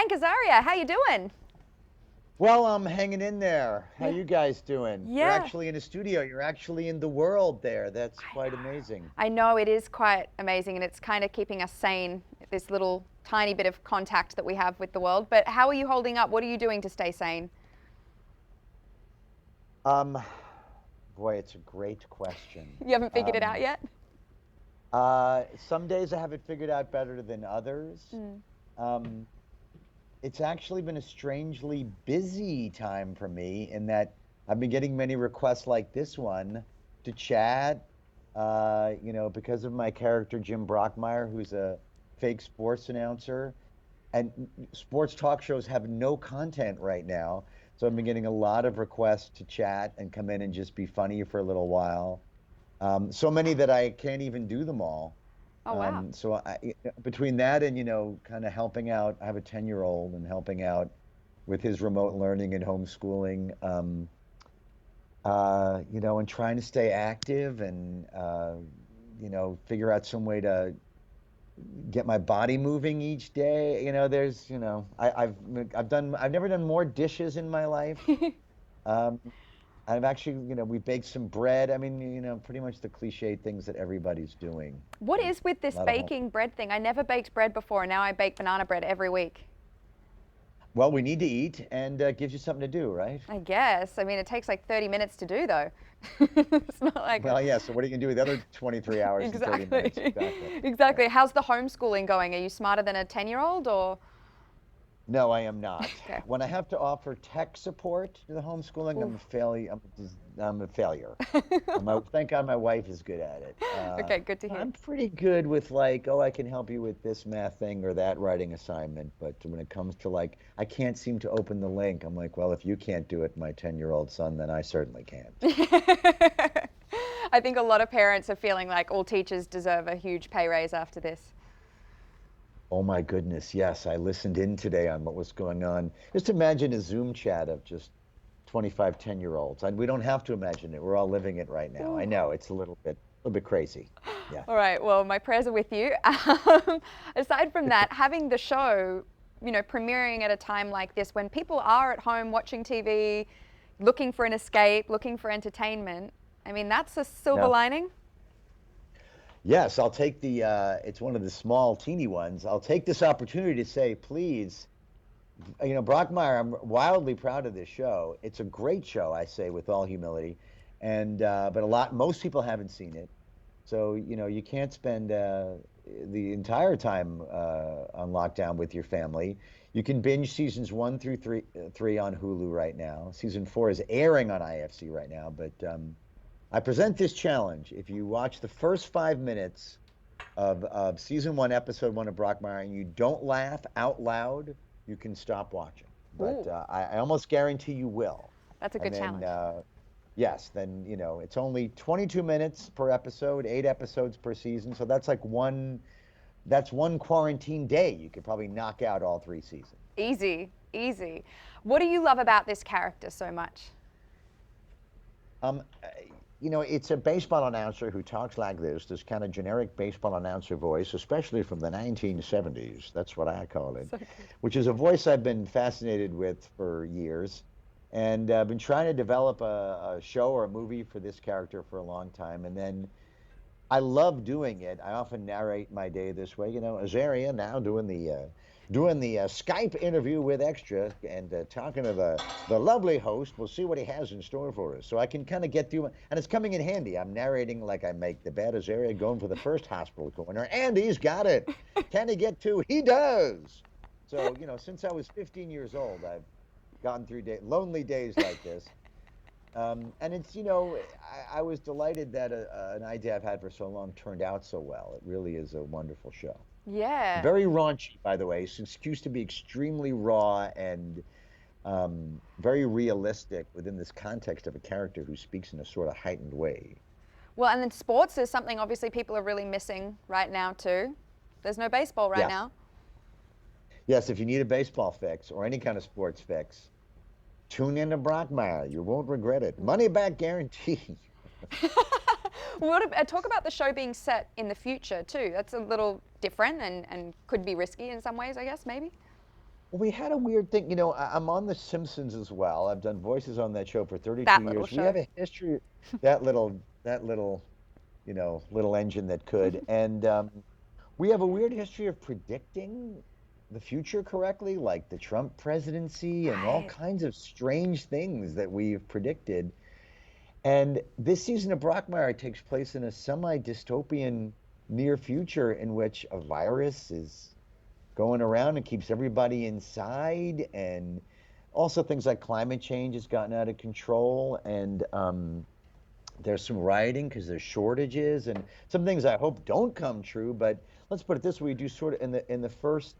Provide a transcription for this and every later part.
Hank Azaria, how you doing? Well, I'm hanging in there. How Yeah. you guys doing? You're Yeah. actually in a studio. You're actually in the world there. That's I quite know. amazing. I know it is quite amazing and it's kind of keeping us sane, this little tiny bit of contact that we have with the world. But how are you holding up? What are you doing to stay sane? Um, Boy, it's a great question. You haven't figured it out Um, yet? some days I have it figured out better than others. Mm. Um, it's actually been a strangely busy time for me in that I've been getting many requests like this one to chat. Because of my character Jim Brockmire, who's a fake sports announcer. And sports talk shows have no content right now. So I've been getting a lot of requests to chat and come in and just be funny for a little while. So many that I can't even do them all. Oh, wow. Between that and, kind of helping out, I have a 10-year-old and helping out with his remote learning and homeschooling, and trying to stay active and, figure out some way to get my body moving each day. I've never done more dishes in my life. Um, I've actually, we baked some bread. I mean, pretty much the cliche things that everybody's doing. What A is with this lot of home. baking bread thing? I never baked bread before and now I bake banana bread every week. Well, we need to eat and gives you something to do, right? I guess. I mean, it takes like 30 minutes to do though. It's not like Well, yeah. So what are you gonna do with the other 23 hours and 30 exactly. minutes? Exactly. Yeah. Exactly. How's the homeschooling going? Are you smarter than a 10-year-old or? No, I am not. Okay. When I have to offer tech support to the homeschooling, I'm a Oof. failure. I'm a failure. Thank God my wife is good at it. Okay, good to hear. I'm pretty good with like, oh, I can help you with this math thing or that writing assignment. But when it comes to like, I can't seem to open the link. I'm like, well, if you can't do it, my 10-year-old son, then I certainly can't. I think a lot of parents are feeling like all teachers deserve a huge pay raise after this. Oh my goodness, yes. I listened in today on what was going on. Just imagine a Zoom chat of just 25 10-year-olds. And we don't have to imagine it. We're all living it right now. I Ooh. know it's a little bit crazy. Yeah. All right, well, my prayers are with you. Aside from that, having the show, premiering at a time like this when people are at home watching TV, looking for an escape, looking for entertainment, I mean, that's a silver Yeah. lining. Yes, I'll take it's one of the small, teeny ones. I'll take this opportunity to say, please, Brockmire, I'm wildly proud of this show. It's a great show, I say, with all humility. But most people haven't seen it. So, you can't spend the entire time on lockdown with your family. You can binge seasons one through three on Hulu right now. Season four is airing on IFC right now. But I present this challenge. If you watch the first 5 minutes of season one, episode one of Brockmire, and you don't laugh out loud, you can stop watching. But Ooh, I almost guarantee you will. that's a And good then, challenge. yes, then, it's only 22 minutes per episode, 8 episodes per season. So that's one quarantine day. You could probably knock out all 3 seasons. Easy, easy. What do you love about this character so much? Um, uh, it's a baseball announcer who talks like this kind of generic baseball announcer voice, especially from the 1970s. That's what I call it, So good. which is a voice I've been fascinated with for years. And I've been trying to develop a show or a movie for this character for a long time. And then I love doing it. I often narrate my day this way. Azaria now doing the Skype interview with Extra and talking to the lovely host. We'll see what he has in store for us. So I can kind of get through, and it's coming in handy. I'm narrating like I make the bad Azaria going for the first hospital corner, and he's got it. Can he get to? He does. So since I was 15 years old, I've gone through lonely days like this. And I was delighted that an idea I've had for so long turned out so well. It really is a wonderful show. Yeah. Very raunchy, by the way. It's excused to be extremely raw and very realistic within this context of a character who speaks in a sort of heightened way. Well, and then sports is something obviously people are really missing right now too. There's no baseball right Yes. now. Yes, if you need a baseball fix or any kind of sports fix, tune in to Brockmire. You won't regret it. Money back guarantee. Talk about the show being set in the future too. That's a little different and could be risky in some ways, I guess, maybe. Well, we had a weird thing. I'm on The Simpsons as well. I've done voices on that show for 32 That little years. We have show. a history, that little, little engine that could. And we have a weird history of predicting the future correctly, like the Trump presidency and all Right. kinds of strange things that we've predicted. And this season of Brockmire takes place in a semi-dystopian near future in which a virus is going around and keeps everybody inside, and also things like climate change has gotten out of control, and there's some rioting because there's shortages, and some things I hope don't come true. But let's put it this way: we do sort of in the first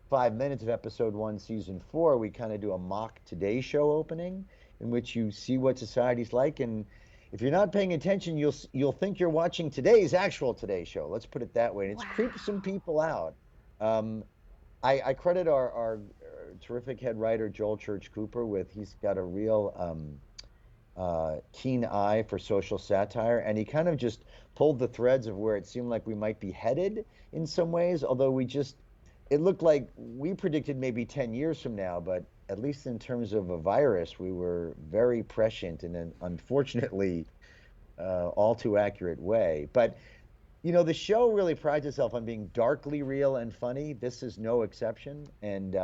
5 minutes of episode one, season four, we kind of do a mock Today Show opening in which you see what society's like, and if you're not paying attention, you'll think you're watching today's actual Today Show. Let's put it that way, and it's creeped some Wow. people out. Um, I credit our terrific head writer Joel Church Cooper with he's got a real keen eye for social satire, and he kind of just pulled the threads of where it seemed like we might be headed in some ways. Although it looked like we predicted maybe 10 years from now, but at least in terms of a virus, we were very prescient in an unfortunately all too accurate way. But the show really prides itself on being darkly real and funny. This is no exception. And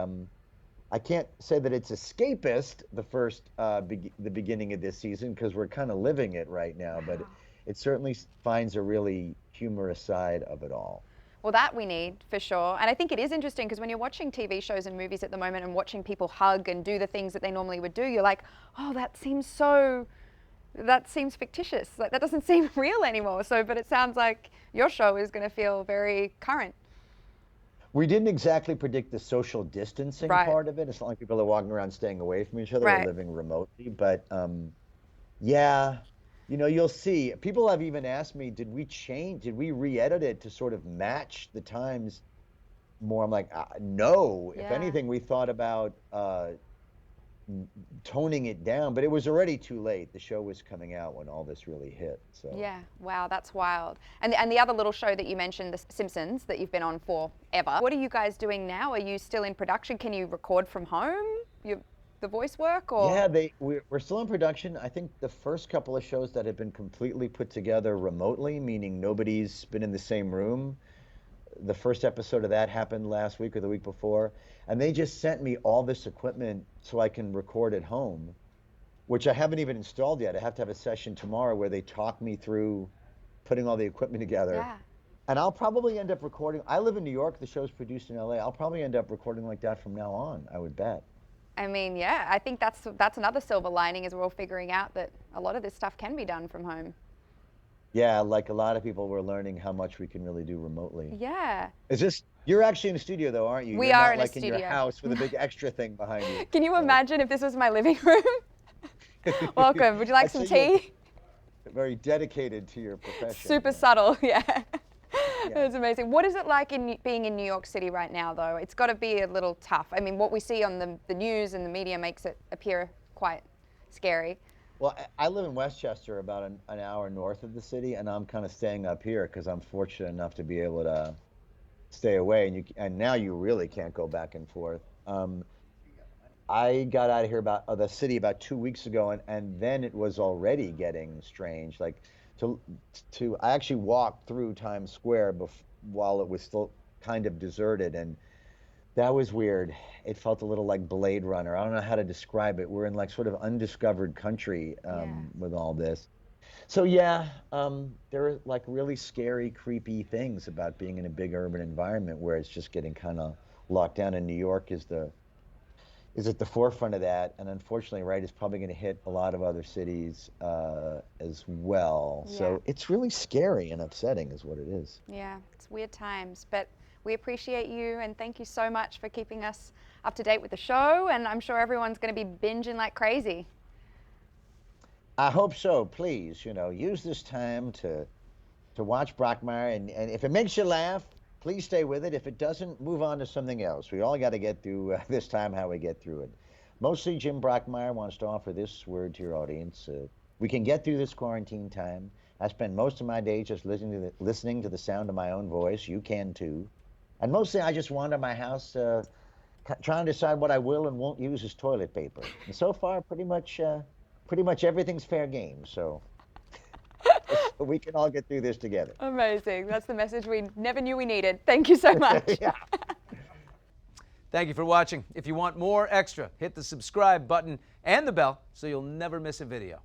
I can't say that it's escapist, the beginning of this season, because we're kind of living it right now, but Wow. it certainly finds a really humorous side of it all. Well, that we need for sure. And I think it is interesting because when you're watching TV shows and movies at the moment and watching people hug and do the things that they normally would do, you're like, oh, that seems fictitious. Like that doesn't seem real anymore. So, but it sounds like your show is going to feel very current. We didn't exactly predict the social distancing Right. part of it. It's not like people are walking around staying away from each other or Right. living remotely, but yeah, you'll see. People have even asked me, did we re-edit it to sort of match the times more? I'm like, no. If Yeah. anything, we thought about toning it down, but it was already too late. The show was coming out when all this really hit. So, Yeah, wow, that's wild. And the other little show that you mentioned, The Simpsons, that you've been on forever. What are you guys doing now? Are you still in production? Can you record from home? The voice work or? yeah, we're still in production. I think the first couple of shows that have been completely put together remotely, meaning nobody's been in the same room. The first episode of that happened last week or the week before, and they just sent me all this equipment so I can record at home, which I haven't even installed yet. I have to have a session tomorrow where they talk me through putting all the equipment together. Yeah. And I'll probably end up recording. I live in New York. The show's produced in LA. I'll probably end up recording like that from now on, I would bet. I mean, yeah, I think that's another silver lining is we're all figuring out that a lot of this stuff can be done from home. Yeah, like a lot of people, we're learning how much we can really do remotely. Yeah. You're actually in the studio though, aren't you? We You're are not in a like in your studio. house with a big extra thing behind you. Can you So imagine if this was my living room? Welcome. Would you like I'd some say you're tea? very dedicated to your profession. Super Yeah. subtle, yeah. Yeah. That's amazing. What is it like being in New York City right now, though? It's got to be a little tough. I mean, what we see on the news and the media makes it appear quite scary. Well, I live in Westchester, about an hour north of the city, and I'm kind of staying up here because I'm fortunate enough to be able to stay away, and now you really can't go back and forth. I got out of here about the city about 2 weeks ago, and then it was already getting strange. Like to I actually walked through Times Square while it was still kind of deserted, and that was weird. It felt a little like Blade Runner. I don't know how to describe it. We're in like sort of undiscovered country Yeah. with all this. So yeah, there are like really scary, creepy things about being in a big urban environment where it's just getting kind of locked down. And New York is at the forefront of that, and unfortunately, right, it's probably going to hit a lot of other cities as well. Yeah. So it's really scary and upsetting, is what it is. Yeah. It's weird times, but we appreciate you and thank you so much for keeping us up to date with the show. And I'm sure everyone's going to be binging like crazy. I hope so. Please, use this time to watch Brockmire, and if it makes you laugh, please stay with it. If it doesn't, move on to something else. We all got to get through this time how we get through it. Mostly, Jim Brockmire wants to offer this word to your audience. We can get through this quarantine time. I spend most of my days just listening to the sound of my own voice. You can too. And mostly, I just wander my house trying to decide what I will and won't use as toilet paper. And so far, pretty much everything's fair game. So we can all get through this together. Amazing. That's the message we never knew we needed. Thank you so much. Yeah. Thank you for watching. If you want more extra, hit the subscribe button and the bell so you'll never miss a video.